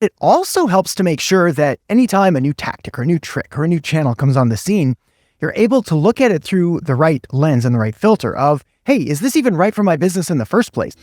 It also helps to make sure that anytime a new tactic or a new trick or a new channel comes on the scene, you're able to look at it through the right lens and the right filter of, hey, is this even right for my business in the first place?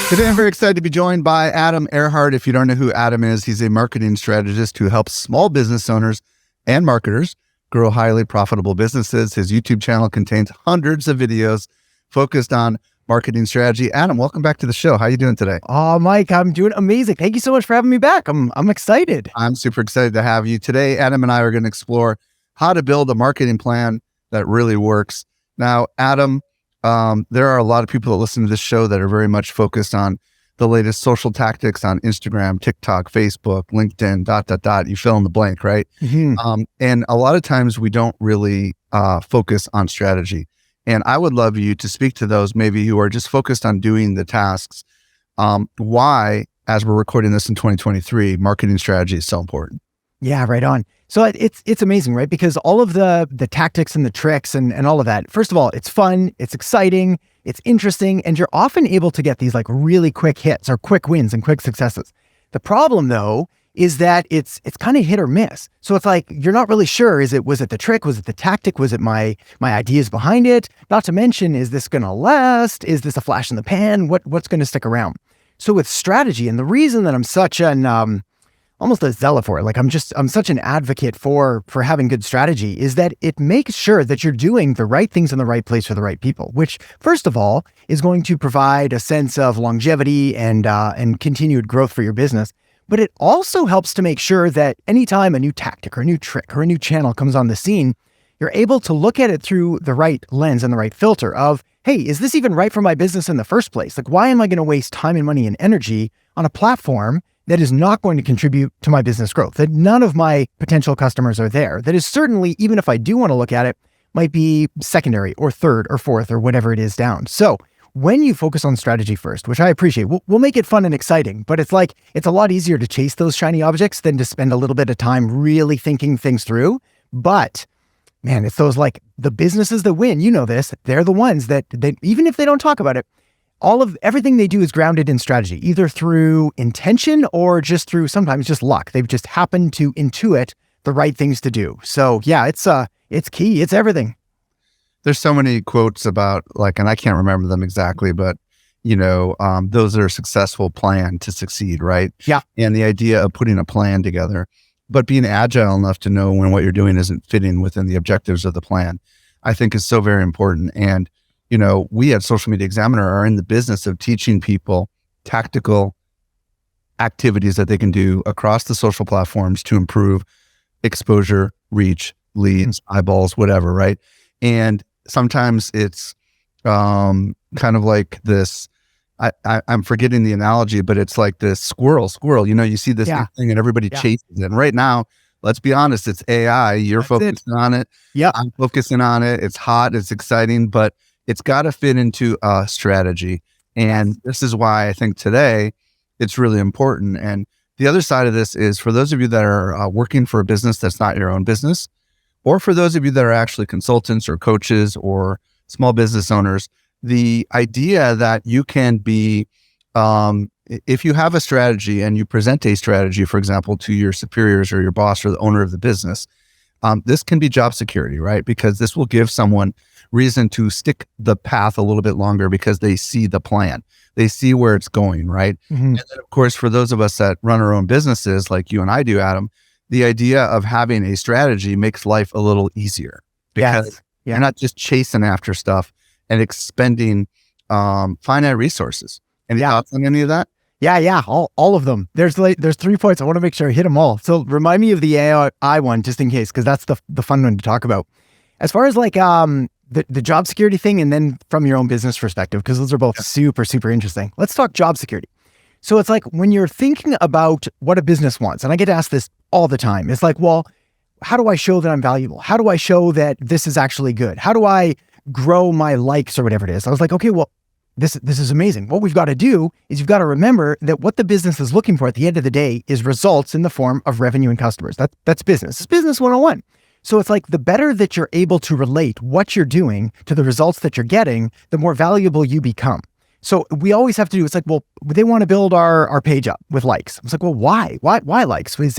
Today, I'm very excited to be joined by Adam Erhart. If you don't know who Adam is, he's a marketing strategist who helps small business owners and marketers grow highly profitable businesses. His YouTube channel contains hundreds of videos focused on marketing strategy. Adam, welcome back to the show. How are you doing today? Oh, Mike, I'm doing amazing. Thank you so much for having me back. I'm excited. I'm super excited to have you. Today, Adam and I are going to explore how to build a marketing plan that really works. Now, Adam, there are a lot of people that listen to this show that are very much focused on the latest social tactics on Instagram, TikTok, Facebook, LinkedIn, ... You fill in the blank, right? Mm-hmm. And a lot of times we don't really focus on strategy. And I would love you to speak to those maybe who are just focused on doing the tasks. Why, as we're recording this in 2023, marketing strategy is so important. Yeah, right on. So it's amazing, right? Because all of the tactics and the tricks and all of that, first of all, it's fun, it's exciting, it's interesting, and you're often able to get these like really quick hits or quick wins and quick successes. The problem though, is that it's kind of hit or miss. So it's like, you're not really sure, was it the trick? Was it the tactic? Was it my ideas behind it? Not to mention, is this going to last? Is this a flash in the pan? What's going to stick around? So with strategy, and the reason that I'm such an, almost a zealot for it, like I'm such an advocate for having good strategy, is that it makes sure that you're doing the right things in the right place for the right people, which first of all is going to provide a sense of longevity and continued growth for your business. But it also helps to make sure that anytime a new tactic or a new trick or a new channel comes on the scene, you're able to look at it through the right lens and the right filter of, hey, is this even right for my business in the first place? Like, why am I going to waste time and money and energy on a platform that is not going to contribute to my business growth, that none of my potential customers are there, that is certainly, even if I do want to look at it, might be secondary or third or fourth or whatever it is down. So when you focus on strategy first, which I appreciate, we'll make it fun and exciting, but it's a lot easier to chase those shiny objects than to spend a little bit of time really thinking things through. But man, it's those like the businesses that win, you know this, they're the ones that even if they don't talk about it, everything they do is grounded in strategy, either through intention or just through sometimes just luck. They've just happened to intuit the right things to do. So yeah, it's key. It's everything. There's so many quotes about and I can't remember them exactly, but those are a successful plan to succeed, right? Yeah. And the idea of putting a plan together, but being agile enough to know when what you're doing isn't fitting within the objectives of the plan, I think is so very important. And, we at Social Media Examiner are in the business of teaching people tactical activities that they can do across the social platforms to improve exposure, reach, leads, eyeballs, whatever, right? And sometimes it's kind of like this, I'm forgetting the analogy, but it's like this squirrel, you see this thing and everybody chases it. And right now, let's be honest, it's AI. You're focusing on it. Yeah. I'm focusing on it. It's hot. It's exciting, but it's got to fit into a strategy. And this is why I think today it's really important. And the other side of this is for those of you that are working for a business that's not your own business, or for those of you that are actually consultants or coaches or small business owners, the idea that you can be, if you have a strategy and you present a strategy, for example, to your superiors or your boss or the owner of the business, this can be job security, right? Because this will give someone reason to stick the path a little bit longer because they see the plan. They see where it's going, right? Mm-hmm. And then, of course, for those of us that run our own businesses like you and I do, Adam, the idea of having a strategy makes life a little easier because you're not just chasing after stuff and expending finite resources. Any thoughts on any of that? Yeah. All of them. There's 3 points. I want to make sure I hit them all. So remind me of the AI one just in case, because that's the fun one to talk about. As far as the job security thing, and then from your own business perspective, because those are both super, super interesting. Let's talk job security. So it's like when you're thinking about what a business wants, and I get asked this all the time, it's like, well, how do I show that I'm valuable? How do I show that this is actually good? How do I grow my likes or whatever it is? I was like, okay, well, this is amazing. What we've got to do is you've got to remember that what the business is looking for at the end of the day is results in the form of revenue and customers. That's business. It's business 101. So it's like the better that you're able to relate what you're doing to the results that you're getting, the more valuable you become. So we always have to do, it's like, well, they want to build our page up with likes. I was like, well, why? Why likes? Is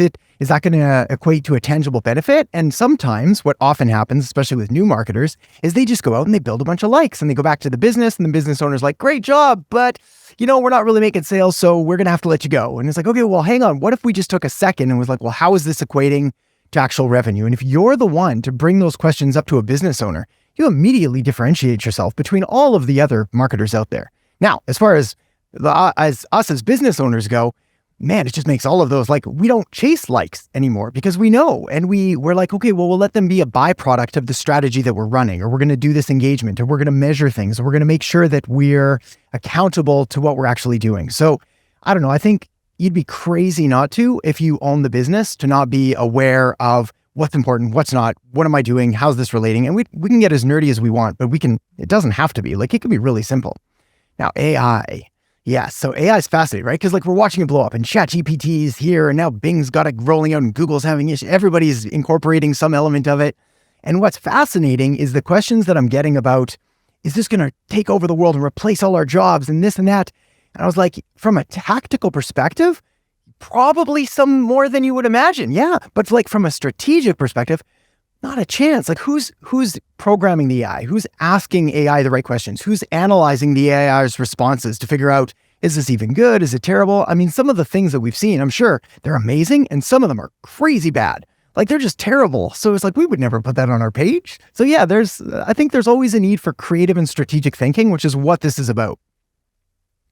that going to equate to a tangible benefit? And sometimes what often happens, especially with new marketers, is they just go out and they build a bunch of likes and they go back to the business and the business owner's like, great job, but we're not really making sales, so we're going to have to let you go. And it's like, okay, well, hang on. What if we just took a second and was like, well, how is this equating to actual revenue? And if you're the one to bring those questions up to a business owner, you immediately differentiate yourself between all of the other marketers out there. Now, as far as us as business owners go, man, it just makes all of those, like, we don't chase likes anymore because we know, and we're like, okay, well, we'll let them be a byproduct of the strategy that we're running, or we're going to do this engagement, or we're going to measure things, or we're going to make sure that we're accountable to what we're actually doing. So I don't know. I think you'd be crazy not to, if you own the business, to not be aware of what's important, what's not, what am I doing, how's this relating? And we can get as nerdy as we want, but it doesn't have to be. Like, it can be really simple. Now, AI. Yeah, so AI is fascinating, right? Because we're watching it blow up and ChatGPT is here and now Bing's got it rolling out and Google's having issues. Everybody's incorporating some element of it. And what's fascinating is the questions that I'm getting about, is this going to take over the world and replace all our jobs and this and that? And I was like, from a tactical perspective, probably some more than you would imagine. Yeah, but from a strategic perspective, not a chance. Like, who's programming the AI? Who's asking AI the right questions? Who's analyzing the AI's responses to figure out, is this even good? Is it terrible? I mean, some of the things that we've seen, I'm sure they're amazing, and some of them are crazy bad. Like, they're just terrible. So it's like, we would never put that on our page. So yeah, I think there's always a need for creative and strategic thinking, which is what this is about.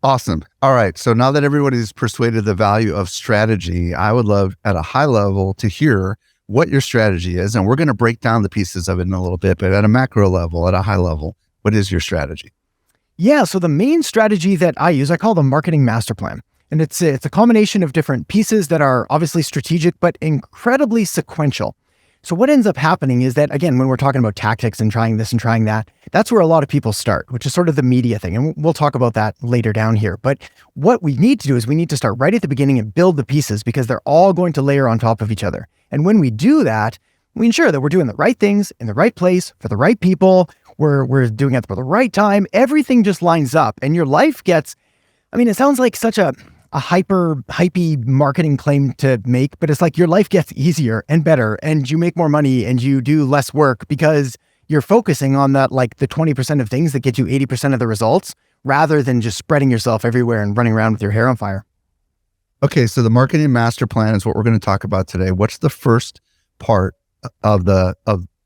Awesome. All right. So now that everybody's persuaded the value of strategy, I would love at a high level to hear what your strategy is. And we're going to break down the pieces of it in a little bit, but at a macro level, at a high level, what is your strategy? Yeah. So the main strategy that I use, I call the marketing master plan. And it's a combination of different pieces that are obviously strategic, but incredibly sequential. So what ends up happening is that, again, when we're talking about tactics and trying this and trying that, that's where a lot of people start, which is sort of the media thing. And we'll talk about that later down here. But what we need to do is we need to start right at the beginning and build the pieces, because they're all going to layer on top of each other. And when we do that, we ensure that we're doing the right things in the right place for the right people. We're doing it for the right time. Everything just lines up and your life gets, it sounds like such a hypey marketing claim to make, but it's like your life gets easier and better and you make more money and you do less work because you're focusing on that, like the 20% of things that get you 80% of the results, rather than just spreading yourself everywhere and running around with your hair on fire. Okay. So the marketing master plan is what we're going to talk about today. What's the first part of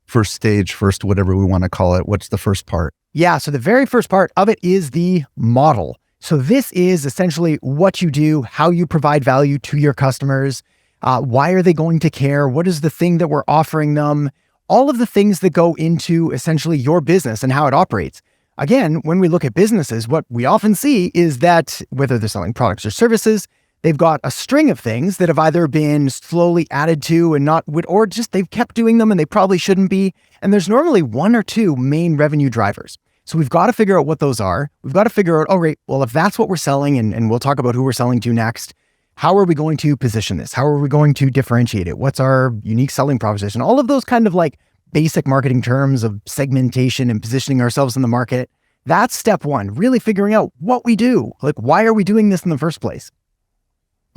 first stage, first, whatever we want to call it? What's the first part? Yeah. So the very first part of it is the model. So this is essentially what you do, how you provide value to your customers. Why are they going to care? What is the thing that we're offering them? All of the things that go into essentially your business and how it operates. Again, when we look at businesses, what we often see is that whether they're selling products or services, they've got a string of things that have either been slowly added to and not, or just they've kept doing them and they probably shouldn't be. And there's normally one or two main revenue drivers. So we've got to figure out what those are. We've got to figure out, if that's what we're selling, and we'll talk about who we're selling to next, how are we going to position this? How are we going to differentiate it? What's our unique selling proposition? All of those kind of like basic marketing terms of segmentation and positioning ourselves in the market. That's step one, really figuring out what we do. Like, why are we doing this in the first place?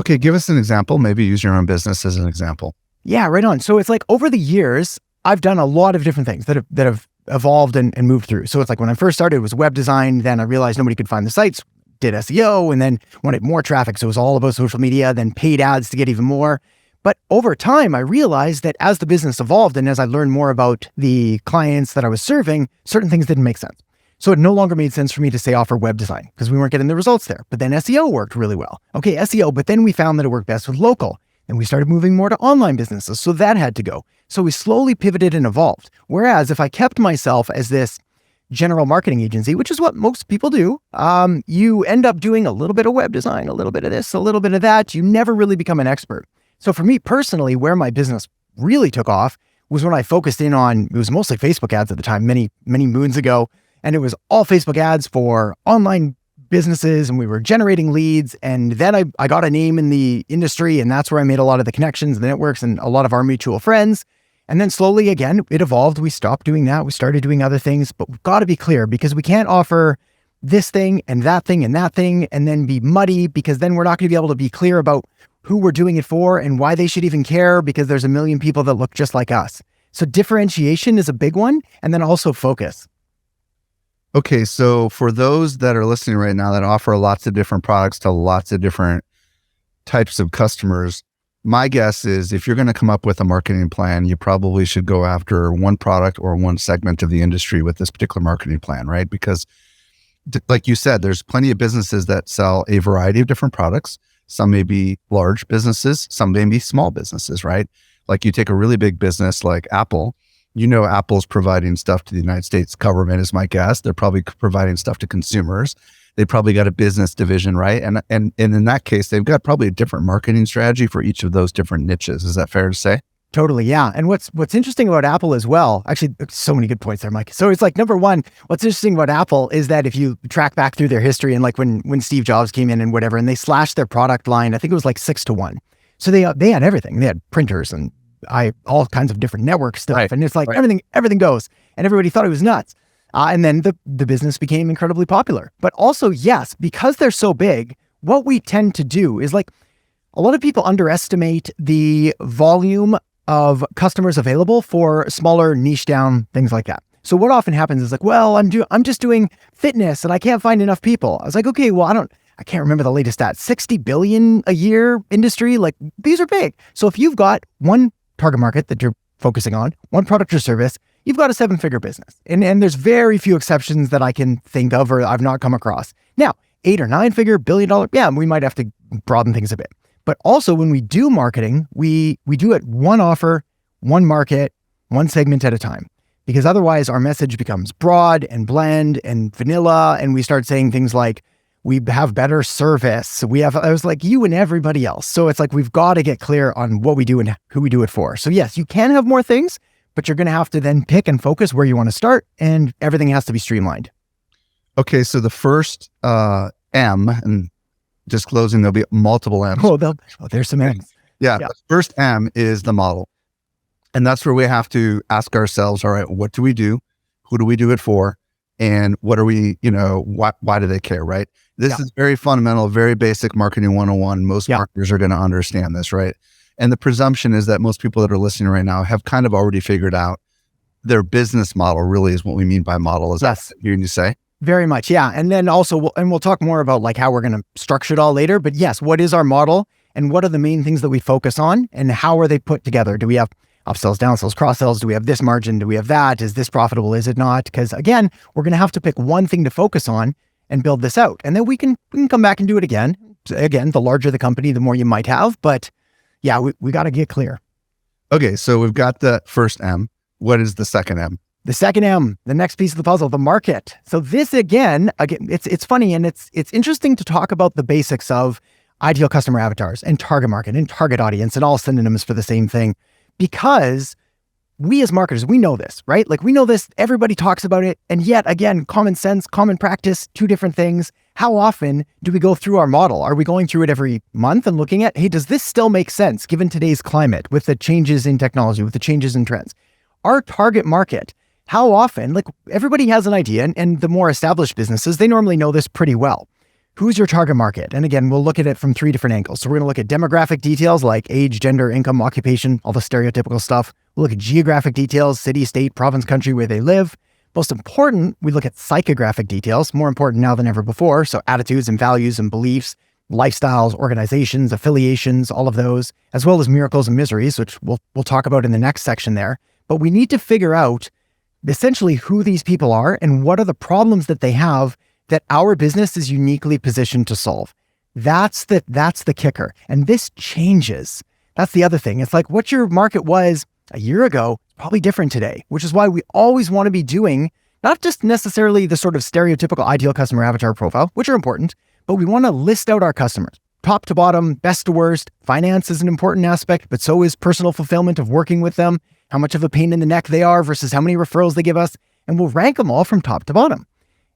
Okay, give us an example. Maybe use your own business as an example. Yeah, right on. So it's like over the years, I've done a lot of different things that have evolved and moved through. So it's like when I first started, it was web design. Then I realized nobody could find the sites, did SEO, and then wanted more traffic. So it was all about social media, then paid ads to get even more. But over time, I realized that as the business evolved and as I learned more about the clients that I was serving, certain things didn't make sense. So it no longer made sense for me to say offer web design because we weren't getting the results there. But then SEO worked really well. Okay, SEO, but then we found that it worked best with local. And we started moving more to online businesses. So that had to go. So we slowly pivoted and evolved. Whereas if I kept myself as this general marketing agency, which is what most people do, you end up doing a little bit of web design, a little bit of this, a little bit of that. You never really become an expert. So for me personally, where my business really took off was when I focused in on, it was mostly Facebook ads at the time, many moons ago. And it was all Facebook ads for online businesses, and we were generating leads. And then I got a name in the industry, and that's where I made a lot of the connections, the networks, and a lot of our mutual friends. And then slowly again, it evolved. We stopped doing that. We started doing other things, but we've got to be clear because we can't offer this thing and that thing and that thing, and then be muddy because then we're not going to be able to be clear about who we're doing it for and why they should even care because there's a million people that look just like us. So differentiation is a big one, and then also focus. Okay, so for those that are listening right now that offer lots of different products to lots of different types of customers, my guess is if you're going to come up with a marketing plan, you probably should go after one product or one segment of the industry with this particular marketing plan, right? Because like you said, there's plenty of businesses that sell a variety of different products. Some may be large businesses, some may be small businesses, right? Like you take a really big business like Apple, Apple's providing stuff to the United States government is my guess. They're probably providing stuff to consumers. They probably got a business division, right? And in that case, they've got probably a different marketing strategy for each of those different niches. Is that fair to say? Totally, yeah. And what's interesting about Apple as well, actually, so many good points there, Mike. So it's like, number one, what's interesting about Apple is that if you track back through their history and like when Steve Jobs came in and whatever, and they slashed their product line, I think it was like 6-1. So they had everything. They had printers and all kinds of different network stuff. Right. And it's like everything goes. And everybody thought it was nuts. And then the business became incredibly popular. But also, yes, because they're so big, what we tend to do is like a lot of people underestimate the volume of customers available for smaller niche down things like that. So what often happens is like, well, I'm just doing fitness and I can't find enough people. I was like, okay, well, I can't remember the latest stat, 60 billion a year industry. Like these are big. So if you've got one target market that you're focusing on, one product or service, you've got a 7-figure business. And there's very few exceptions that I can think of or I've not come across. Now, 8 or 9-figure, $1 billion, yeah, we might have to broaden things a bit. But also when we do marketing, we do it one offer, one market, one segment at a time. Because otherwise our message becomes broad and bland and vanilla. And we start saying things like, we have better service. I was like you and everybody else. So it's like, we've got to get clear on what we do and who we do it for. So yes, you can have more things, but you're going to have to then pick and focus where you want to start, and everything has to be streamlined. Okay. So the first M, and just closing, there'll be multiple M's. There's some M's. Yeah. The first M is the model. And that's where we have to ask ourselves, all right, what do we do? Who do we do it for? And what are we, why do they care, right? This is very fundamental, very basic marketing 101. Most marketers are going to understand this, right? And the presumption is that most people that are listening right now have kind of already figured out their business model really is what we mean by model. Is that hearing you say? Very much, yeah. And then also, we'll talk more about like how we're going to structure it all later. But yes, what is our model and what are the main things that we focus on and how are they put together? Do we have upsells, downsells, cross-sells? Do we have this margin? Do we have that? Is this profitable? Is it not? Because again, we're going to have to pick one thing to focus on and build this out. And then we can come back and do it again. Again, the larger the company, the more you might have. But yeah, we got to get clear. Okay, so we've got the first M. What is the second M? The second M, the next piece of the puzzle, the market. So this again, it's funny and it's interesting to talk about the basics of ideal customer avatars and target market and target audience and all synonyms for the same thing. Because we as marketers, we know this, right? Like we know this, everybody talks about it. And yet again, common sense, common practice, two different things. How often do we go through our model? Are we going through it every month and looking at, hey, does this still make sense given today's climate with the changes in technology, with the changes in trends? Our target market, how often, like everybody has an idea and the more established businesses, they normally know this pretty well. Who's your target market? And again, we'll look at it from 3 different angles. So we're going to look at demographic details like age, gender, income, occupation, all the stereotypical stuff. We'll look at geographic details, city, state, province, country, where they live. Most important, we look at psychographic details, more important now than ever before. So attitudes and values and beliefs, lifestyles, organizations, affiliations, all of those, as well as miracles and miseries, which we'll talk about in the next section there. But we need to figure out essentially who these people are and what are the problems that they have that our business is uniquely positioned to solve. That's the kicker. And this changes. That's the other thing. It's like what your market was a year ago, probably different today, which is why we always want to be doing not just necessarily the sort of stereotypical ideal customer avatar profile, which are important, but we want to list out our customers, top to bottom, best to worst. Finance is an important aspect, but so is personal fulfillment of working with them, how much of a pain in the neck they are versus how many referrals they give us. And we'll rank them all from top to bottom.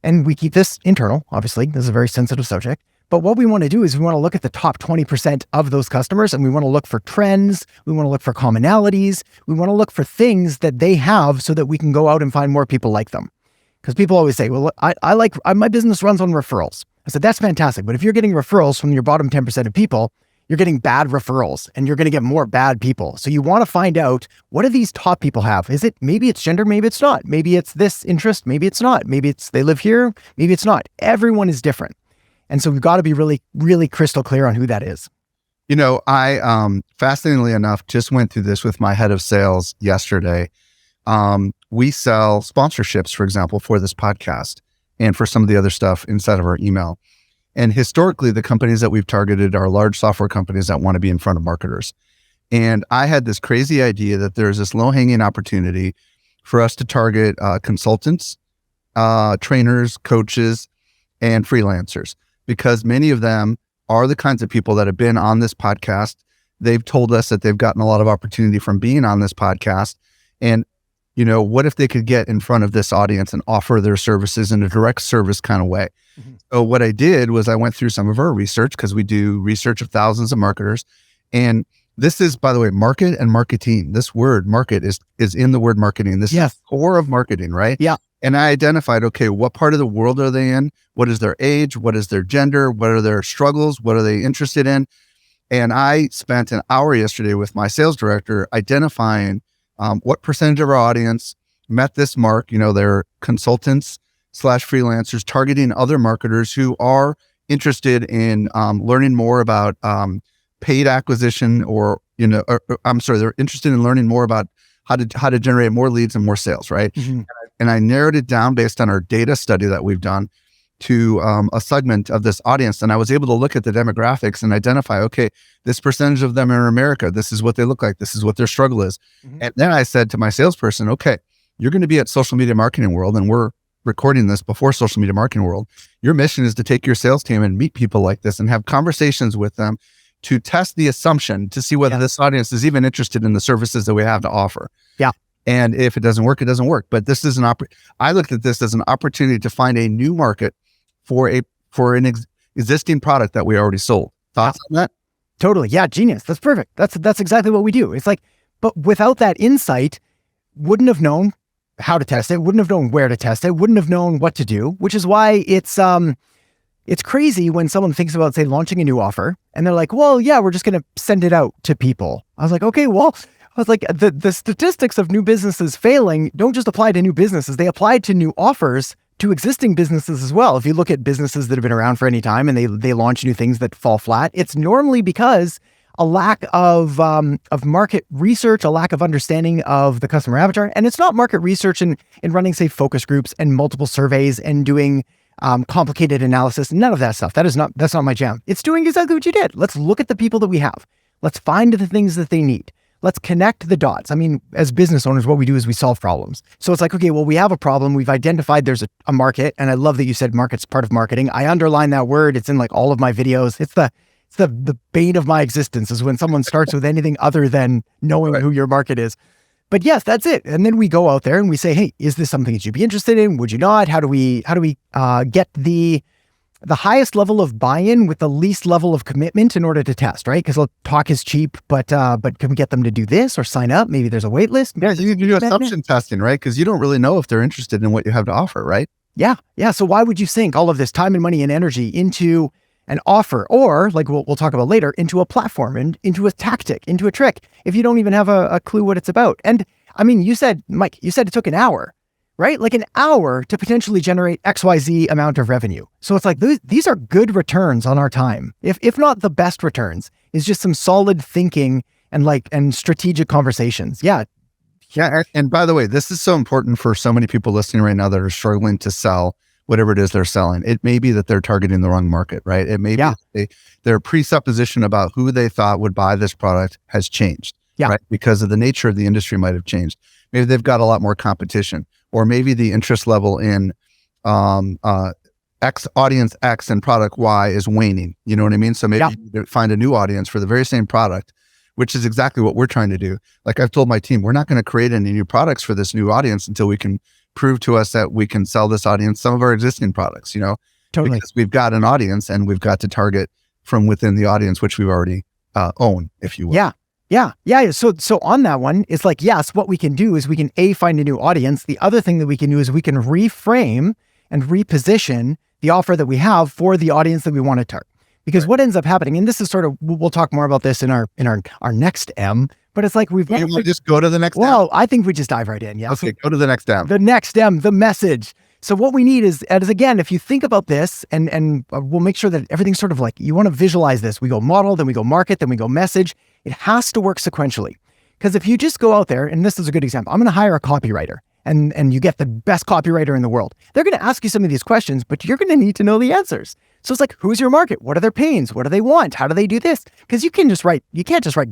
And we keep this internal, obviously. This is a very sensitive subject. But what we want to do is we want to look at the top 20% of those customers and we want to look for trends. We want to look for commonalities. We want to look for things that they have so that we can go out and find more people like them. Because people always say, well, my business runs on referrals. I said, that's fantastic. But if you're getting referrals from your bottom 10% of people, you're getting bad referrals and you're going to get more bad people. So you want to find out, what do these top people have? Maybe it's gender, maybe it's not. Maybe it's this interest, maybe it's not. Maybe it's they live here, maybe it's not. Everyone is different. And so we've got to be really, really crystal clear on who that is. I, fascinatingly enough, just went through this with my head of sales yesterday. We sell sponsorships, for example, for this podcast and for some of the other stuff inside of our email. And historically, the companies that we've targeted are large software companies that want to be in front of marketers. And I had this crazy idea that there's this low-hanging opportunity for us to target consultants, trainers, coaches, and freelancers, because many of them are the kinds of people that have been on this podcast. They've told us that they've gotten a lot of opportunity from being on this podcast. And, what if they could get in front of this audience and offer their services in a direct service kind of way? Mm-hmm. So what I did was I went through some of our research, because we do research of thousands of marketers. And this is, by the way, market and marketing. This word market is in the word marketing. This is the core of marketing, right? Yeah. And I identified, okay, what part of the world are they in? What is their age? What is their gender? What are their struggles? What are they interested in? And I spent an hour yesterday with my sales director identifying what percentage of our audience met this mark. They're consultants / freelancers targeting other marketers who are interested in learning more about paid acquisition, they're interested in learning more about how to generate more leads and more sales, right? Mm-hmm. And I narrowed it down based on our data study that we've done to a segment of this audience. And I was able to look at the demographics and identify, okay, this percentage of them are in America. This is what they look like. This is what their struggle is. Mm-hmm. And then I said to my salesperson, okay, you're going to be at Social Media Marketing World, and we're recording this before Social Media Marketing World. Your mission is to take your sales team and meet people like this and have conversations with them to test the assumption to see whether this audience is even interested in the services that we have to offer. Yeah. And if it doesn't work, it doesn't work. But this is I looked at this as an opportunity to find a new market for an existing product that we already sold. Thoughts on that? Totally. Yeah. Genius. That's perfect. That's exactly what we do. It's like, but without that insight, wouldn't have known how to test it, wouldn't have known where to test it, wouldn't have known what to do, which is why it's crazy when someone thinks about, say, launching a new offer and they're like, well, yeah, we're just going to send it out to people. I was like, okay, well, the statistics of new businesses failing don't just apply to new businesses. They apply to new offers to existing businesses as well. If you look at businesses that have been around for any time and they launch new things that fall flat, it's normally because a lack of market research, a lack of understanding of the customer avatar. And it's not market research in running, say, focus groups and multiple surveys and doing complicated analysis. None of that stuff. That's not my jam. It's doing exactly what you did. Let's look at the people that we have. Let's find the things that they need. Let's connect the dots. I mean, as business owners, what we do is we solve problems. So it's like, okay, well, we have a problem. We've identified there's a market. And I love that you said market's part of marketing. I underline that word. It's in like all of my videos. It's the bane of my existence is when someone starts with anything other than knowing who your market is. But yes, that's it. And then we go out there and we say, hey, is this something that you'd be interested in? Would you not? How do we get the highest level of buy-in with the least level of commitment in order to test, right? Because talk is cheap, but can we get them to do this or sign up? Maybe there's a wait list. Yeah, you do assumption testing, right? Because you don't really know if they're interested in what you have to offer, right? Yeah. So why would you sink all of this time and money and energy into an offer, or like we'll talk about later, into a platform and into a tactic, into a trick, if you don't even have a clue what it's about? And I mean, Mike, you said it took an hour, right? Like an hour to potentially generate XYZ amount of revenue. So it's like these are good returns on our time. If not the best returns, is just some solid thinking and strategic conversations. Yeah. Yeah. And by the way, this is so important for so many people listening right now that are struggling to sell whatever it is they're selling. It may be that they're targeting the wrong market, right? It may be their presupposition about who they thought would buy this product has changed, right? Because of the nature of the industry might have changed. Maybe they've got a lot more competition, or maybe the interest level in audience X and product Y is waning. You know what I mean? So maybe you find a new audience for the very same product, which is exactly what we're trying to do. Like I've told my team, we're not going to create any new products for this new audience until we can prove to us that we can sell this audience some of our existing products, Totally. Because we've got an audience and we've got to target from within the audience, which we've already own, if you will. Yeah. Yeah. So on that one, it's like, yes, what we can do is we can find a new audience. The other thing that we can do is we can reframe and reposition the offer that we have for the audience that we want to target. Because what ends up happening, and this is sort of, we'll talk more about this in our next M, but it's like You want to just go to the next M? Well, I think we just dive right in. Yeah. Okay, go to the next M. The next M, the message. So what we need is again, if you think about this, and we'll make sure that everything's sort of like, you want to visualize this. We go model, then we go market, then we go message. It has to work sequentially. Because if you just go out there, and this is a good example, I'm going to hire a copywriter, and you get the best copywriter in the world. They're going to ask you some of these questions, but you're going to need to know the answers. So it's like, who's your market? What are their pains? What do they want? How do they do this? Because you can't just write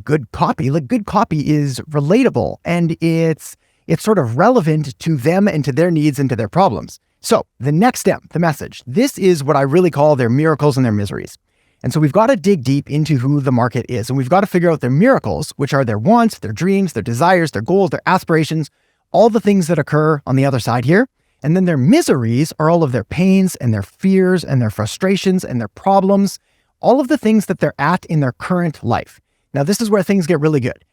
good copy. Like, good copy is relatable, and it's sort of relevant to them and to their needs and to their problems. So the next step, the message, this is what I really call their miracles and their miseries. And so we've got to dig deep into who the market is, and we've got to figure out their miracles, which are their wants, their dreams, their desires, their goals, their aspirations, all the things that occur on the other side here. And then their miseries are all of their pains and their fears and their frustrations and their problems, all of the things that they're at in their current life. Now, this is where things get really good.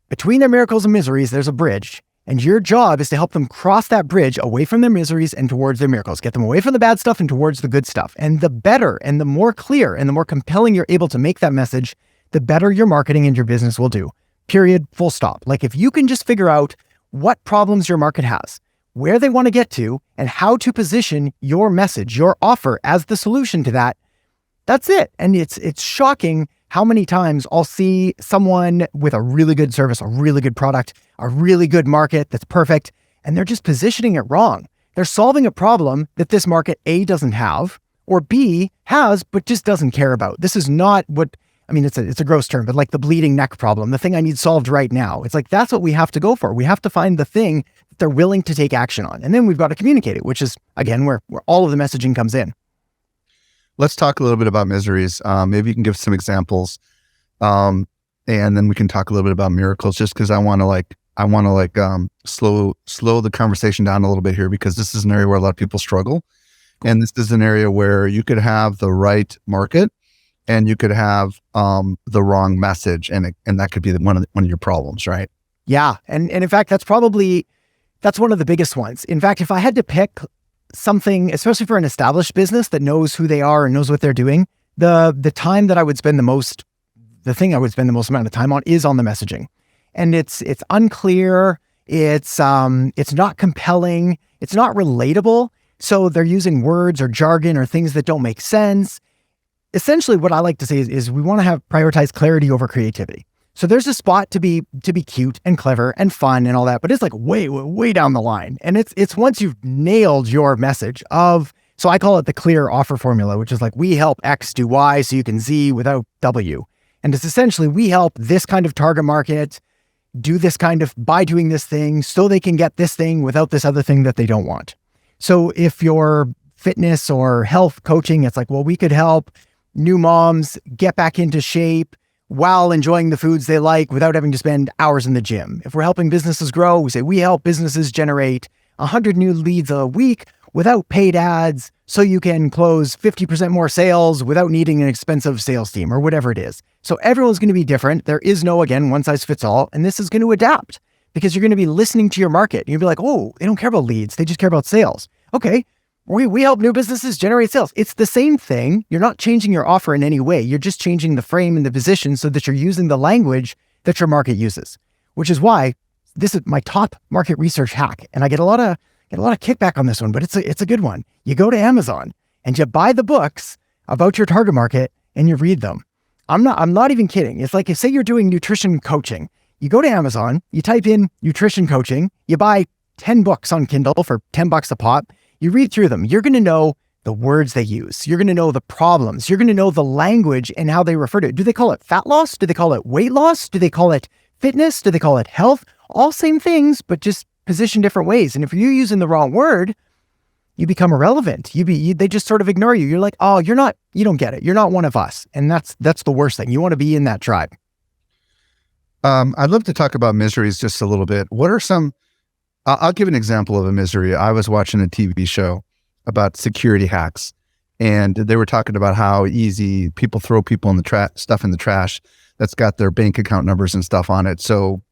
Between their miracles and miseries, there's a bridge. And your job is to help them cross that bridge away from their miseries and towards their miracles. Get them away from the bad stuff and towards the good stuff. And the better and the more clear and the more compelling you're able to make that message, the better your marketing and your business will do. Period. Full stop. Like, if you can just figure out what problems your market has, where they want to get to, and how to position your message, your offer as the solution to that, that's it. And it's shocking how many times I'll see someone with a really good service, a really good product, a really good market that's perfect, and they're just positioning it wrong. They're solving a problem that this market A doesn't have, or B has, but just doesn't care about. This is not what, I mean, it's a gross term, but like the bleeding neck problem, the thing I need solved right now. It's like, that's what we have to go for. We have to find the thing that they're willing to take action on. And then we've got to communicate it, which is, again, where all of the messaging comes in. Let's talk a little bit about miseries. Maybe you can give some examples, and then we can talk a little bit about miracles. Just because I want to slow the conversation down a little bit here, because this is an area where a lot of people struggle, and this is an area where you could have the right market, and you could have the wrong message, and that could be one of your problems, right? Yeah, and in fact, that's one of the biggest ones. In fact, if I had to pick something, especially for an established business that knows who they are and knows what they're doing, the time that I would spend the thing I would spend the most amount of time on is on the messaging. And it's unclear, it's not compelling, it's not relatable. So they're using words or jargon or things that don't make sense. Essentially, what I like to say is we want to prioritize clarity over creativity. So there's a spot to be cute and clever and fun and all that, but it's like way down the line. And it's once you've nailed your message so I call it the clear offer formula, which is like, we help X do Y so you can Z without W. And it's essentially, we help this kind of target market do this kind of, by doing this thing so they can get this thing without this other thing that they don't want. So if you're fitness or health coaching, it's like, well, we could help new moms get back into shape while enjoying the foods they like without having to spend hours in the gym. If we're helping businesses grow, we say we help businesses generate 100 new leads a week without paid ads so you can close 50% more sales without needing an expensive sales team, or whatever it is. So everyone's going to be different. There is no, again, one size fits all, and this is going to adapt because you're going to be listening to your market. You'll be like, oh, they don't care about leads. They just care about sales. Okay. We help new businesses generate sales. It's the same thing. You're not changing your offer in any way. You're just changing the frame and the position so that you're using the language that your market uses, which is why this is my top market research hack. And I get a lot of kickback on this one, but it's a good one. You go to Amazon and you buy the books about your target market and you read them. I'm not even kidding. It's like, if say you're doing nutrition coaching, you go to Amazon, you type in nutrition coaching, you buy 10 books on Kindle for $10 a pop. You read through them. You're going to know the words they use. You're going to know the problems. You're going to know the language and how they refer to it. Do they call it fat loss? Do they call it weight loss? Do they call it fitness? Do they call it health? All same things, but just positioned different ways. And if you're using the wrong word, you become irrelevant. They just sort of ignore you. You're like, oh, you don't get it. You're not one of us. And that's the worst thing. You want to be in that tribe. I'd love to talk about miseries just a little bit. What are some, I'll give an example of a misery. I was watching a TV show about security hacks, and they were talking about how easy people throw people in the stuff in the trash. that's got their bank account numbers and stuff on it. So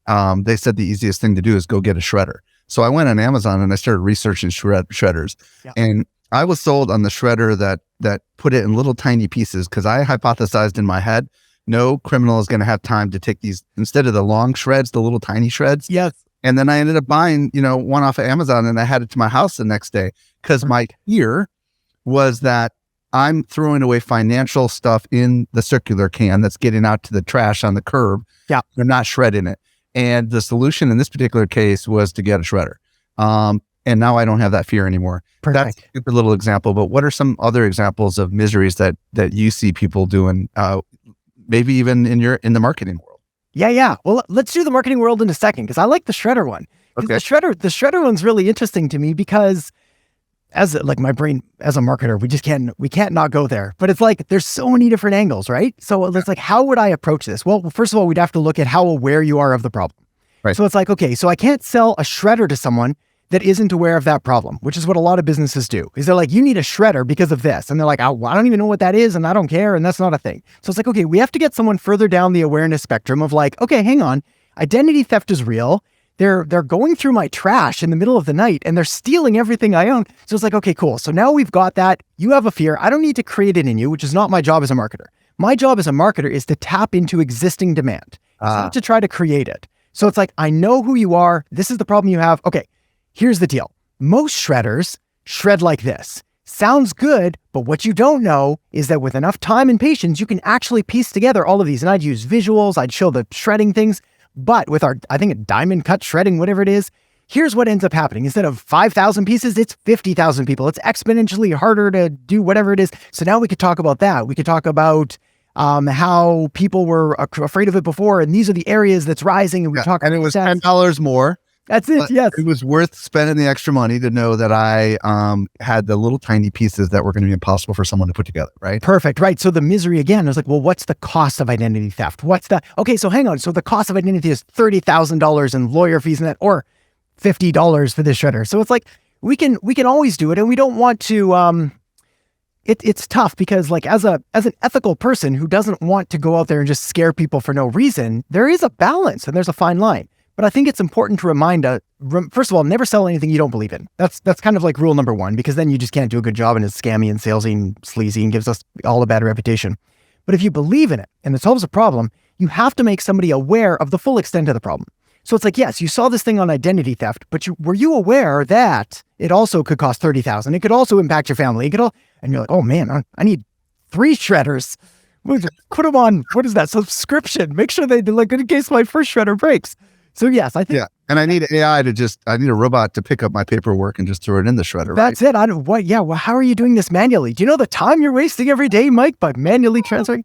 they said the easiest thing to do is go get a shredder. So I went on Amazon and I started researching shredders. Yeah. And I was sold on the shredder that put it in little tiny pieces, because I hypothesized in my head, no criminal is going to have time to take these, instead of the long shreds, the little tiny shreds. Yes. And then I ended up buying, one off of Amazon, and I had it to my house the next day, because my fear was that I'm throwing away financial stuff in the circular can that's getting out to the trash on the curb. Yeah. They're not shredding it. And the solution in this particular case was to get a shredder. And now I don't have that fear anymore. Perfect. That's a super little example, but what are some other examples of miseries that you see people doing, maybe even in the marketing world? Yeah. Well, let's do the marketing world in a second, because I like the shredder one. Okay. The shredder one's really interesting to me because as my brain as a marketer, we can't not go there. But it's like there's so many different angles, right? So it's like, how would I approach this? Well, first of all, we'd have to look at how aware you are of the problem. Right. So it's like, okay, so I can't sell a shredder to someone that isn't aware of that problem, which is what a lot of businesses do. Is they're like, you need a shredder because of this. And they're like, I don't even know what that is and I don't care. And that's not a thing. So it's like, okay, we have to get someone further down the awareness spectrum of like, okay, hang on. Identity theft is real. They're going through my trash in the middle of the night and they're stealing everything I own. So it's like, okay, cool. So now we've got that. You have a fear. I don't need to create it in you, which is not my job as a marketer. My job as a marketer is to tap into existing demand, not to try to create it. So it's like, I know who you are. This is the problem you have. Okay, here's the deal. Most shredders shred like this. Sounds good, but what you don't know is that with enough time and patience, you can actually piece together all of these. And I'd use visuals. I'd show the shredding things. But with our, I think, a diamond cut shredding, whatever it is, here's what ends up happening. Instead of 5,000 pieces, it's 50,000 people. It's exponentially harder to do whatever it is. So now we could talk about that. We could talk about how people were afraid of it before, and these are the areas that's rising. And we talk. And it was $10 more. That's it. Yes. It was worth spending the extra money to know that I had the little tiny pieces that were going to be impossible for someone to put together, right? Perfect. Right. So the misery again, I was like, well, what's the cost of identity theft? Okay, so hang on. So the cost of identity is $30,000 in lawyer fees and that, or $50 for this shredder. So it's like, we can always do it. And we don't want to, it's tough because like as an ethical person who doesn't want to go out there and just scare people for no reason, there is a balance and there's a fine line. But I think it's important to remind, first of all, never sell anything you don't believe in. That's kind of like rule number one, because then you just can't do a good job and it's scammy and salesy and sleazy and gives us all a bad reputation. But if you believe in it and it solves a problem, you have to make somebody aware of the full extent of the problem. So it's like, yes, you saw this thing on identity theft, but were you aware that it also could cost $30,000? It could also impact your family. And you're like, oh man, I need 3 shredders. Put them on, what is that, subscription? Make sure they do, like, in case my first shredder breaks. So yes, I think. Yeah, and I need AI I need a robot to pick up my paperwork and just throw it in the shredder. That's right? it. Well, how are you doing this manually? Do you know the time you're wasting every day, Mike, by manually transferring?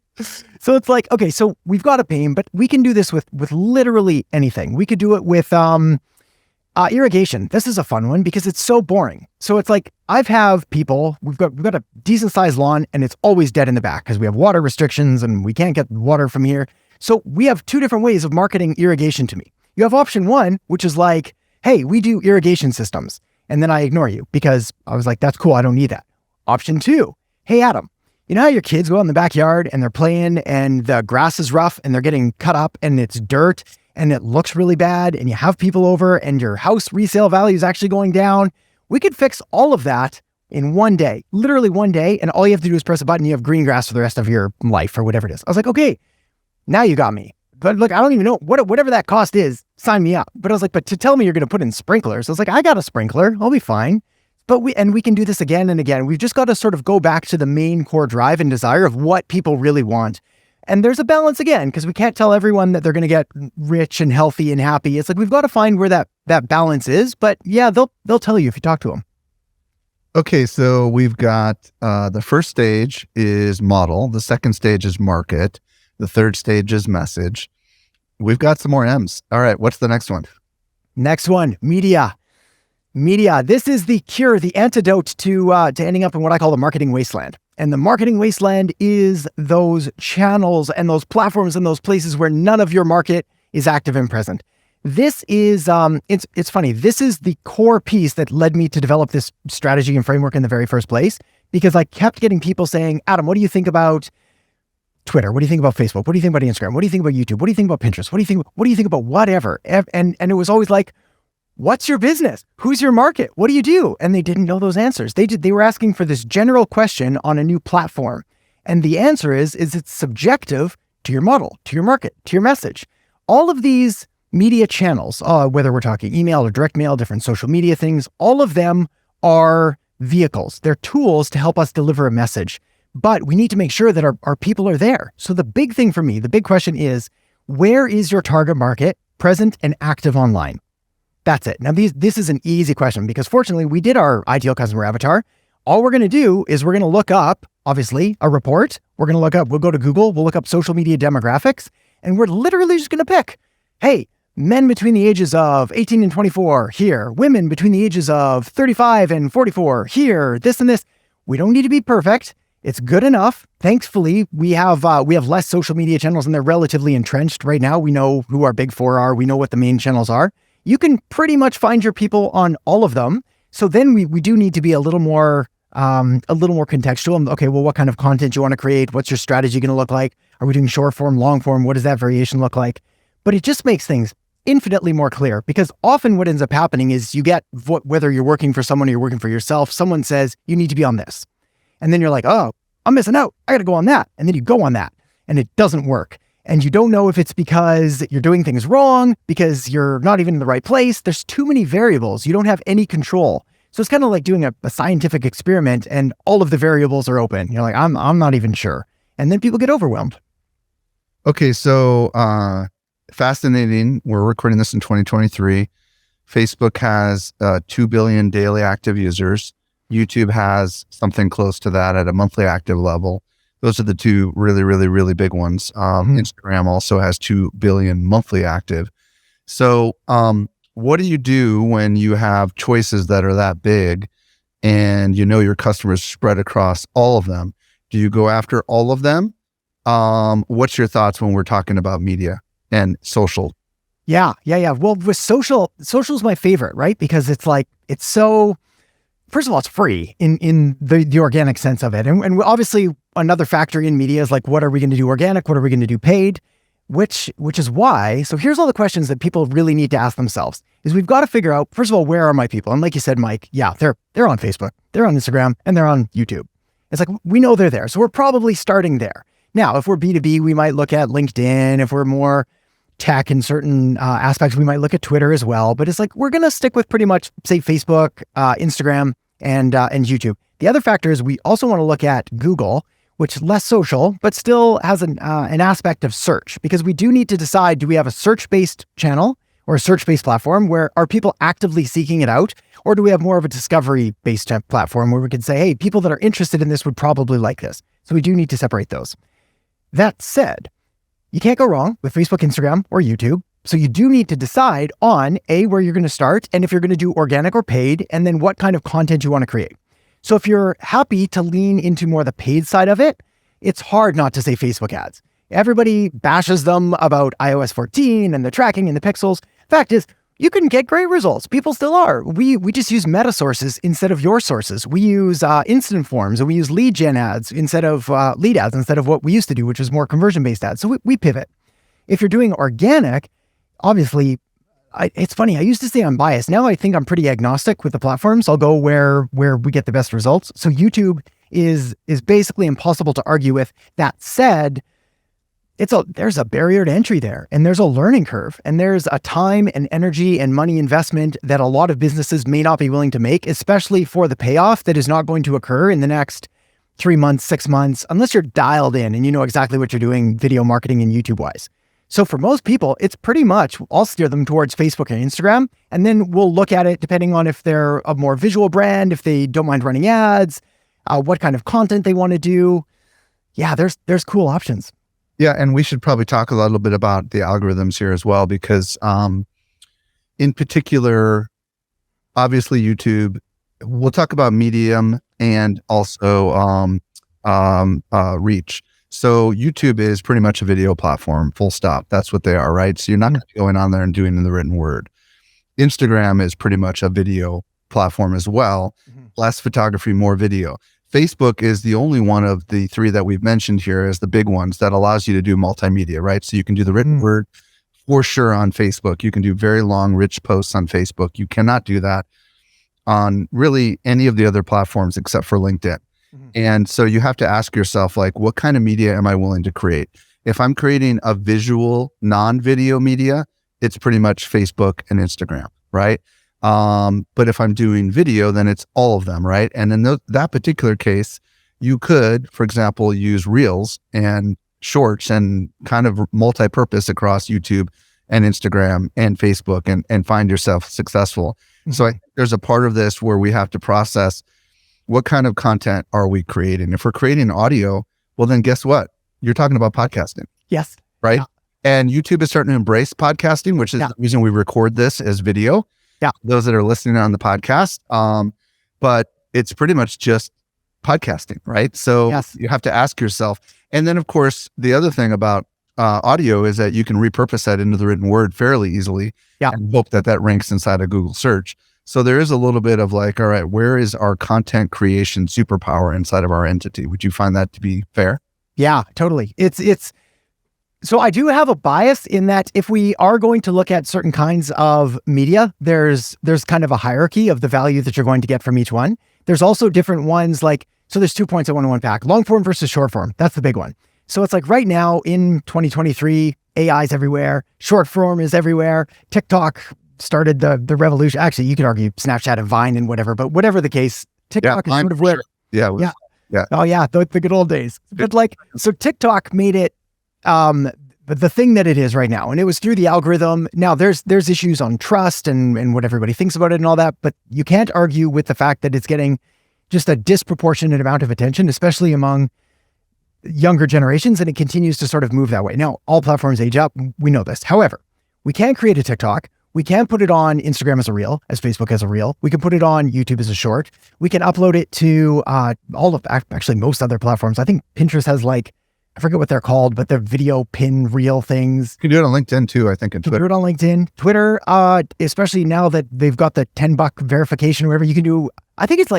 So it's like, okay, so we've got a pain, but we can do this with literally anything. We could do it with irrigation. This is a fun one because it's so boring. So it's like, we've got a decent sized lawn and it's always dead in the back because we have water restrictions and we can't get water from here. So we have 2 different ways of marketing irrigation to me. You have option 1, which is like, hey, we do irrigation systems. And then I ignore you because I was like, that's cool. I don't need that. Option 2, hey, Adam, you know how your kids go out in the backyard and they're playing and the grass is rough and they're getting cut up and it's dirt and it looks really bad and you have people over and your house resale value is actually going down? We could fix all of that in one day, literally one day. And all you have to do is press a button. You have green grass for the rest of your life or whatever it is. I was like, okay, now you got me. But look, I don't even know whatever that cost is, sign me up. But I was like, but to tell me you're going to put in sprinklers, I was like, I got a sprinkler. I'll be fine. But we can do this again and again. We've just got to sort of go back to the main core drive and desire of what people really want. And there's a balance again, because we can't tell everyone that they're going to get rich and healthy and happy. It's like, we've got to find where that balance is. But yeah, they'll tell you if you talk to them. Okay, so we've got the first stage is model. The second stage is market. The third stage is message. We've got some more M's. All right, what's the next one? Next one, media. Media. This is the cure, the antidote to ending up in what I call the marketing wasteland. And the marketing wasteland is those channels and those platforms and those places where none of your market is active and present. This is, it's funny. This is the core piece that led me to develop this strategy and framework in the very first place, because I kept getting people saying, Adam, what do you think about Twitter? What do you think about Facebook? What do you think about Instagram? What do you think about YouTube? What do you think about Pinterest? What do you think about whatever? And it was always like, what's your business? Who's your market? What do you do? And they didn't know those answers. They were asking for this general question on a new platform. And the answer is it's subjective to your model, to your market, to your message. All of these media channels, whether we're talking email or direct mail, different social media things, all of them are vehicles. They're tools to help us deliver a message. But we need to make sure that our people are there. So the big thing for me, the big question is, where is your target market present and active online? That's it. Now, this is an easy question because fortunately we did our ideal customer avatar. All we're going to do is we're going to look up, obviously, a report. We'll go to Google, we'll look up social media demographics, and we're literally just going to pick, hey, men between the ages of 18 and 24 here, women between the ages of 35 and 44 here, this and this. We don't need to be perfect. It's good enough. Thankfully, we have less social media channels and they're relatively entrenched right now. We know who our big four are. We know what the main channels are. You can pretty much find your people on all of them. So then we do need to be a little more contextual. Okay, well, what kind of content you want to create? What's your strategy going to look like? Are we doing short form, long form? What does that variation look like? But it just makes things infinitely more clear because often what ends up happening is you get, whether you're working for someone or you're working for yourself, someone says, you need to be on this. And then you're like, oh, I'm missing out. I got to go on that. And then you go on that and it doesn't work. And you don't know if it's because you're doing things wrong, because you're not even in the right place. There's too many variables. You don't have any control. So it's kind of like doing a scientific experiment and all of the variables are open. You're like, I'm not even sure. And then people get overwhelmed. Okay. So, fascinating. We're recording this in 2023. Facebook has 2 billion daily active users. YouTube has something close to that at a monthly active level. Those are the two really, really, really big ones. Instagram also has 2 billion monthly active. So what do you do when you have choices that are that big and you know your customers spread across all of them? Do you go after all of them? What's your thoughts when we're talking about media and social? Yeah. Well, with social's my favorite, right? Because it's so... First of all, it's free in the organic sense of it. And obviously another factor in media is like, what are we going to do organic? What are we going to do paid? Which is why, so here's all the questions that people really need to ask themselves is we've got to figure out, first of all, where are my people? And like you said, Mike, yeah, they're on Facebook, they're on Instagram, and they're on YouTube. It's like, we know they're there. So we're probably starting there. Now, if we're B2B, we might look at LinkedIn. If we're more tech in certain aspects, we might look at Twitter as well. But it's like, we're going to stick with pretty much, say, Facebook, Instagram, and YouTube. The other factor is we also want to look at Google, which is less social, but still has an aspect of search, because we do need to decide, do we have a search-based channel or a search-based platform where are people actively seeking it out? Or do we have more of a discovery-based platform where we can say, hey, people that are interested in this would probably like this. So we do need to separate those. That said, you can't go wrong with Facebook, Instagram, or YouTube. So you do need to decide on where you're going to start and if you're going to do organic or paid, and then what kind of content you want to create. So if you're happy to lean into more the paid side of it, it's hard not to say Facebook ads. Everybody bashes them about iOS 14 and the tracking and the pixels. Fact is, you can get great results. People still are. We just use meta sources instead of your sources. We use instant forms and we use lead gen ads instead of lead ads instead of what we used to do, which was more conversion-based ads. So we pivot. If you're doing organic, obviously, it's funny. I used to say I'm biased. Now I think I'm pretty agnostic with the platforms. I'll go where we get the best results. So YouTube is basically impossible to argue with. That said, there's a barrier to entry there, and there's a learning curve, and there's a time and energy and money investment that a lot of businesses may not be willing to make, especially for the payoff that is not going to occur in the next 3 months, 6 months, unless you're dialed in and you know exactly what you're doing video marketing and YouTube wise. So for most people, it's pretty much, I'll steer them towards Facebook and Instagram, and then we'll look at it depending on if they're a more visual brand, if they don't mind running ads, what kind of content they want to do. Yeah, there's cool options. Yeah, and we should probably talk a little bit about the algorithms here as well, because in particular, obviously YouTube, we'll talk about medium and also reach. So YouTube is pretty much a video platform, full stop. That's what they are, right? So you're not going to be going on there and doing the written word. Instagram is pretty much a video platform as well. Less photography, more video. Facebook is the only one of the three that we've mentioned here as the big ones that allows you to do multimedia, right? So you can do the written word for sure on Facebook. You can do very long, rich posts on Facebook. You cannot do that on really any of the other platforms except for LinkedIn. And so you have to ask yourself, like, what kind of media am I willing to create? If I'm creating a visual, non-video media, it's pretty much Facebook and Instagram, right? But if I'm doing video, then it's all of them, right? And in that particular case, you could, for example, use Reels and Shorts and kind of multi-purpose across YouTube and Instagram and Facebook and find yourself successful. So I think there's a part of this where we have to process what kind of content are we creating? If we're creating audio, well, then guess what? You're talking about podcasting. Yes. Right? Yeah. And YouTube is starting to embrace podcasting, which is the reason we record this as video. Yeah. Those that are listening on the podcast. But it's pretty much just podcasting, right? So you have to ask yourself. And then, of course, the other thing about audio is that you can repurpose that into the written word fairly easily and hope that that ranks inside of Google search. So there is a little bit of like, all right, where is our content creation superpower inside of our entity? Would you find that to be fair? Yeah, totally. It's so I do have a bias in that if we are going to look at certain kinds of media, there's kind of a hierarchy of the value that you're going to get from each one. There's also different ones so there's 2 points I want to unpack. Long form versus short form. That's the big one. So it's like right now in 2023, AI is everywhere. Short form is everywhere. TikTok started the revolution. Actually, you could argue Snapchat and Vine and whatever, but whatever the case, TikTok is sort of where. Sure. Yeah. Oh yeah, the good old days. But so TikTok made it the thing that it is right now, and it was through the algorithm. Now there's issues on trust and what everybody thinks about it and all that, but you can't argue with the fact that it's getting just a disproportionate amount of attention, especially among younger generations, and it continues to sort of move that way. Now, all platforms age up. We know this. However, we can create a TikTok. We can put it on Instagram as a reel, as Facebook as a reel. We can put it on YouTube as a short. We can upload it to actually most other platforms. I think Pinterest has I forget what they're called, but they're video pin reel things. You can do it on LinkedIn too, I think, and Twitter. Do it on LinkedIn. Twitter, especially now that they've got the $10 verification or whatever, you can do, I think it's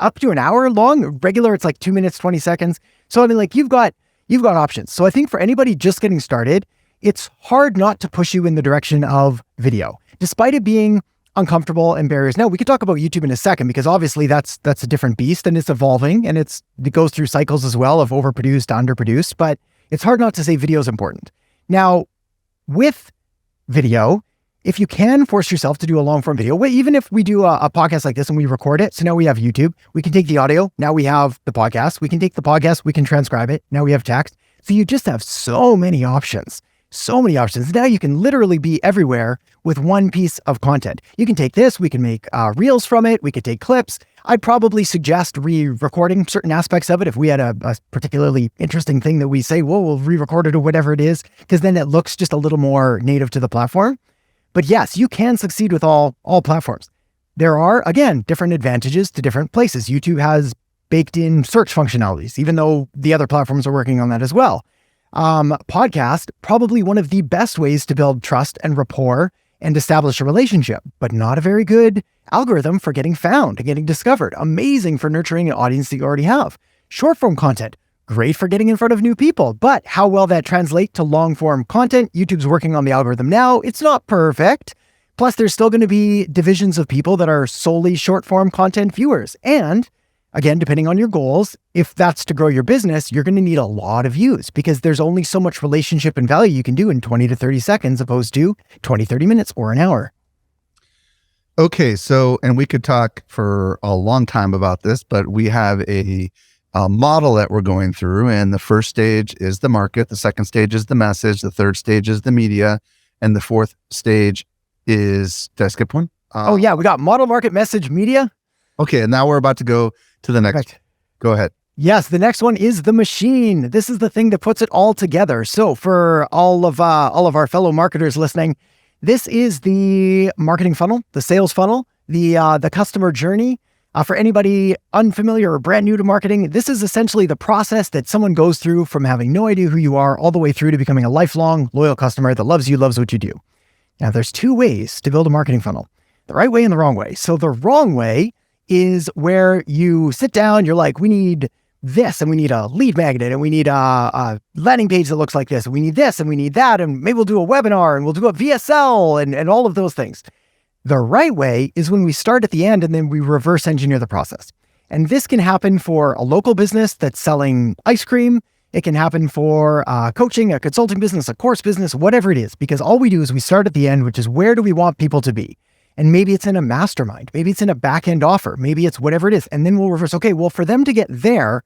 up to an hour long. Regular, it's 2 minutes, 20 seconds. So I mean, you've got options. So I think for anybody just getting started, it's hard not to push you in the direction of video, despite it being uncomfortable and barriers. Now, we could talk about YouTube in a second, because obviously that's a different beast and it's evolving and it goes through cycles as well of overproduced to underproduced, but it's hard not to say video is important. Now, with video, if you can force yourself to do a long form video, even if we do a podcast like this and we record it, so now we have YouTube, we can take the audio, now we have the podcast, we can take the podcast, we can transcribe it, now we have text. So you just have so many options. So many options. Now you can literally be everywhere with one piece of content. You can take this, we can make reels from it, we could take clips. I'd probably suggest re-recording certain aspects of it if we had a particularly interesting thing that we say, well, we'll re-record it or whatever it is, because then it looks just a little more native to the platform. But yes, you can succeed with all platforms. There are, again, different advantages to different places. YouTube has baked in search functionalities, even though the other platforms are working on that as well. Podcast, probably one of the best ways to build trust and rapport and establish a relationship, but not a very good algorithm for getting found and getting discovered. Amazing for nurturing an audience that you already have. Short form content, great for getting in front of new people, but how well that translates to long form content, YouTube's working on the algorithm now. It's not perfect. Plus, there's still going to be divisions of people that are solely short form content viewers. And again, depending on your goals, if that's to grow your business, you're going to need a lot of views, because there's only so much relationship and value you can do in 20 to 30 seconds opposed to 20, 30 minutes or an hour. Okay. So, and we could talk for a long time about this, but we have a model that we're going through. And the first stage is the market. The second stage is the message. The third stage is the media. And the fourth stage is, did I skip one? We got model, market, message, media. Okay. And now we're about to go to the next. Correct. Go ahead. Yes, the next one is the machine. This is the thing that puts it all together. So for all of our fellow marketers listening, this is the marketing funnel, the sales funnel, the customer journey. For anybody unfamiliar or brand new to marketing, this is essentially the process that someone goes through from having no idea who you are all the way through to becoming a lifelong loyal customer that loves you, loves what you do. Now, there's two ways to build a marketing funnel, the right way and the wrong way. So the wrong way is where you sit down, you're like, we need this, and we need a lead magnet, and we need a landing page that looks like this, and we need this, and we need that, and maybe we'll do a webinar, and we'll do a VSL, and all of those things. The right way is when we start at the end and then we reverse engineer the process. And this can happen for a local business that's selling ice cream. It can happen for coaching, a consulting business, a course business, whatever it is, because all we do is we start at the end, which is where do we want people to be? And maybe it's in a mastermind, maybe it's in a back-end offer, maybe it's whatever it is. And then we'll reverse, okay, well, for them to get there,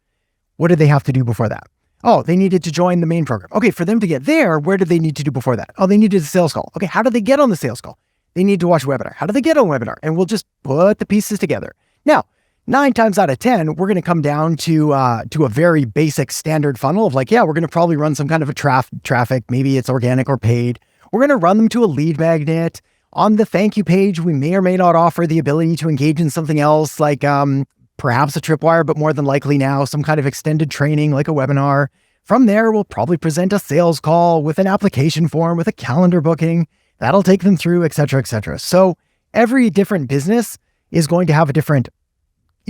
what did they have to do before that? Oh, they needed to join the main program. Okay, for them to get there, where did they need to do before that? Oh, they needed a sales call. Okay, how did they get on the sales call? They need to watch a webinar. How do they get on a webinar? And we'll just put the pieces together. Now, 9 times out of 10, we're going to come down to a very basic standard funnel of like, yeah, we're going to probably run some kind of a traffic. Maybe it's organic or paid. We're going to run them to a lead magnet. On the thank you page, we may or may not offer the ability to engage in something else like perhaps a tripwire, but more than likely now some kind of extended training like a webinar. From there, we'll probably present a sales call with an application form, with a calendar booking. That'll take them through, et cetera, et cetera. So every different business is going to have a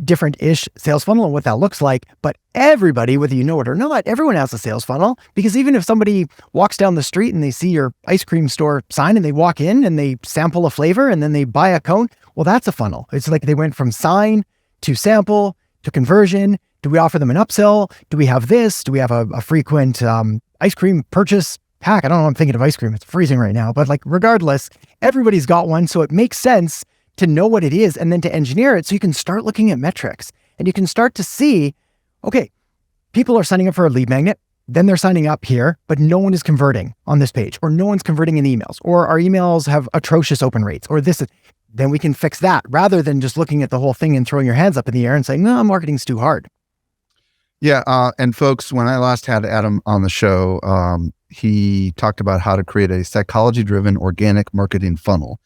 different-ish sales funnel and what that looks like. But everybody, whether you know it or not, everyone has a sales funnel, because even if somebody walks down the street and they see your ice cream store sign and they walk in and they sample a flavor and then they buy a cone, well, that's a funnel. It's like they went from sign to sample to conversion. Do we offer them an upsell? Do we have this? Do we have a frequent ice cream purchase pack? I don't know. I'm thinking of ice cream. It's freezing right now, but like regardless, everybody's got one. So it makes sense to know what it is and then to engineer it so you can start looking at metrics and you can start to see, okay, people are signing up for a lead magnet, then they're signing up here, but no one is converting on this page, or no one's converting in emails, or our emails have atrocious open rates, or this, then we can fix that rather than just looking at the whole thing and throwing your hands up in the air and saying, no, marketing's too hard. Yeah. And folks, when I last had Adam on the show, he talked about how to create a psychology-driven organic marketing funnel.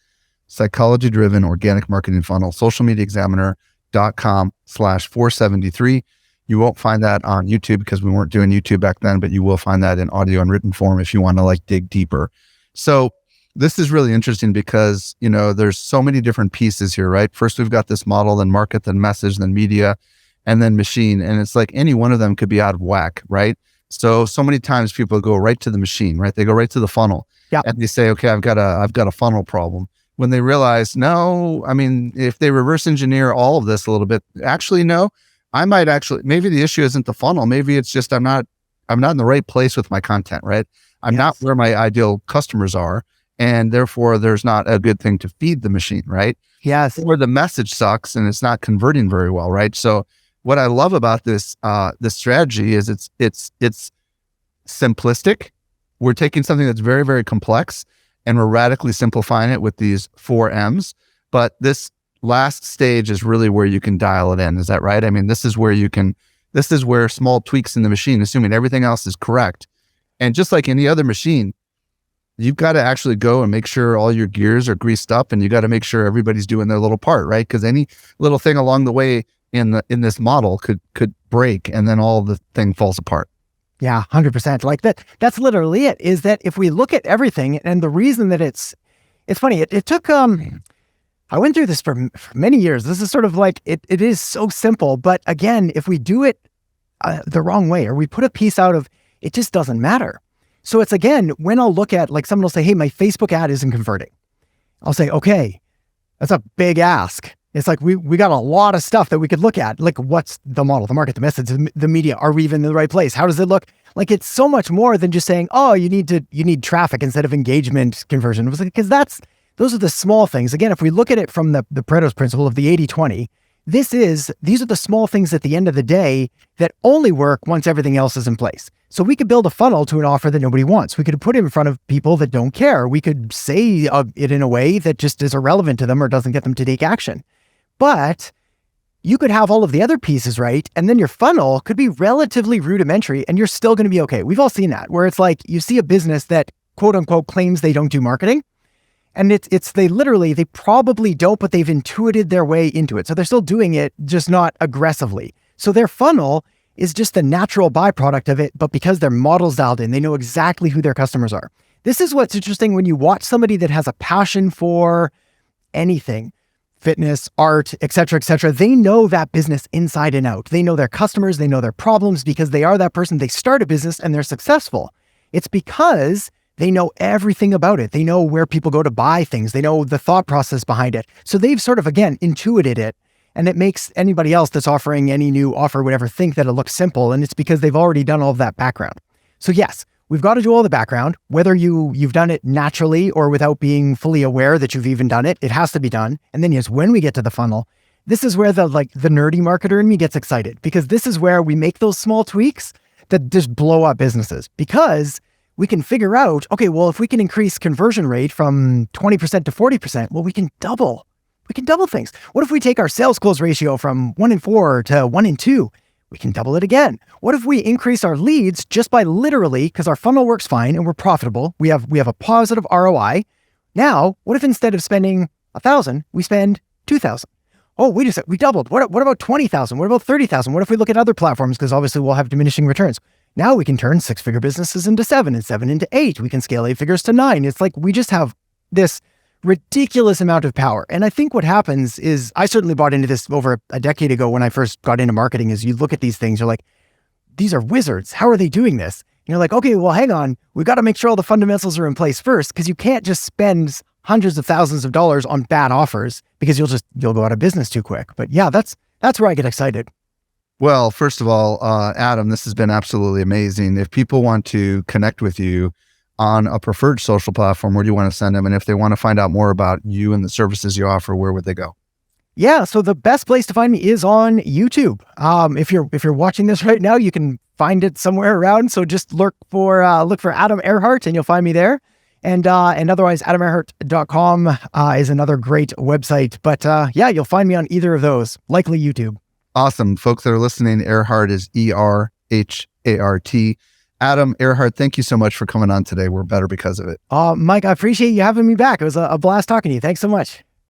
Psychology-driven organic marketing funnel, socialmediaexaminer.com/473. You won't find that on YouTube because we weren't doing YouTube back then, but you will find that in audio and written form if you want to like dig deeper. So this is really interesting because, you know, there's so many different pieces here, right? First, we've got this model, then market, then message, then media, and then machine. And it's like any one of them could be out of whack, right? So many times people go right to the machine, right? They go right to the funnel. Yeah. And they say, okay, I've got a funnel problem. When they realize, no, I mean, if they reverse engineer all of this a little bit, actually, no, maybe the issue isn't the funnel. Maybe it's just, I'm not in the right place with my content, right? I'm not where my ideal customers are. And therefore there's not a good thing to feed the machine, right? Yes. Or the message sucks and it's not converting very well, right? So what I love about this strategy is it's simplistic. We're taking something that's very, very complex and we're radically simplifying it with these 4 M's. But this last stage is really where you can dial it in. Is that right? I mean, this is where small tweaks in the machine, assuming everything else is correct. And just like any other machine, you've got to actually go and make sure all your gears are greased up and you got to make sure everybody's doing their little part, right? Because any little thing along the way in this model could break and then all the thing falls apart. Yeah, 100%. Like that's literally it, is that if we look at everything, and the reason that it's funny, it took, I went through this for many years. This is sort of like, it is so simple, but again, if we do it the wrong way, or we put a piece out of, it just doesn't matter. So it's, again, when I'll look at, like, someone will say, hey, my Facebook ad isn't converting. I'll say, okay, that's a big ask. It's like, we got a lot of stuff that we could look at. Like, what's the model, the market, the message, the media? Are we even in the right place? How does it look? Like, it's so much more than just saying, oh, you need traffic instead of engagement conversion. Because those are the small things. Again, if we look at it from the Pareto's principle of the 80-20, these are the small things at the end of the day that only work once everything else is in place. So we could build a funnel to an offer that nobody wants. We could put it in front of people that don't care. We could say it in a way that just is irrelevant to them or doesn't get them to take action. But you could have all of the other pieces right, and then your funnel could be relatively rudimentary and you're still going to be okay. We've all seen that, where it's like you see a business that quote unquote claims they don't do marketing. And they probably don't, but they've intuited their way into it. So they're still doing it, just not aggressively. So their funnel is just the natural byproduct of it, but because their model's dialed in, they know exactly who their customers are. This is what's interesting when you watch somebody that has a passion for anything. fitness, art, et cetera, they know that business inside and out. They know their customers, they know their problems because they are that person. They start a business and they're successful. It's because they know everything about it. They know where people go to buy things. They know the thought process behind it. So they've sort of, again, intuited it. And it makes anybody else that's offering any new offer, whatever, think that it looks simple. And it's because they've already done all of that background. So yes, we've got to do all the background, whether you've done it naturally or without being fully aware that you've even done it. It has to be done. And then yes, when we get to the funnel, this is where the nerdy marketer in me gets excited, because this is where we make those small tweaks that just blow up businesses, because we can figure out, okay, well, if we can increase conversion rate from 20% to 40%, well, we can double things. What if we take our sales close ratio from 1 in 4 to 1 in 2? We can double it again. What if we increase our leads just by literally, because our funnel works fine and we're profitable, we have a positive ROI. Now, what if instead of spending 1,000, we spend 2,000? Oh, wait a sec, we doubled. What about 20,000? What about 30,000? What if we look at other platforms? Because obviously we'll have diminishing returns. Now we can turn 6-figure businesses into 7 and 7 into 8. We can scale 8 figures to 9. It's like we just have this ridiculous amount of power. And I think what happens is, I certainly bought into this over a decade ago when I first got into marketing, is you look at these things, you're like, these are wizards. How are they doing this? And you're like, okay, well, hang on. We've got to make sure all the fundamentals are in place first, because you can't just spend hundreds of thousands of dollars on bad offers, because you'll go out of business too quick. But yeah, that's where I get excited. Well, first of all, Adam, this has been absolutely amazing. If people want to connect with you on a preferred social platform, where do you want to send them? And if they want to find out more about you and the services you offer, where would they go? Yeah, so the best place to find me is on YouTube. If you're watching this right now, you can find it somewhere around. So just look for Adam Erhart and you'll find me there. And otherwise, adamerhart.com is another great website. But yeah, you'll find me on either of those, likely YouTube. Awesome. Folks that are listening, Erhart is Erhart. Adam Erhart, thank you so much for coming on today. We're better because of it. Mike, I appreciate you having me back. It was a blast talking to you. Thanks so much.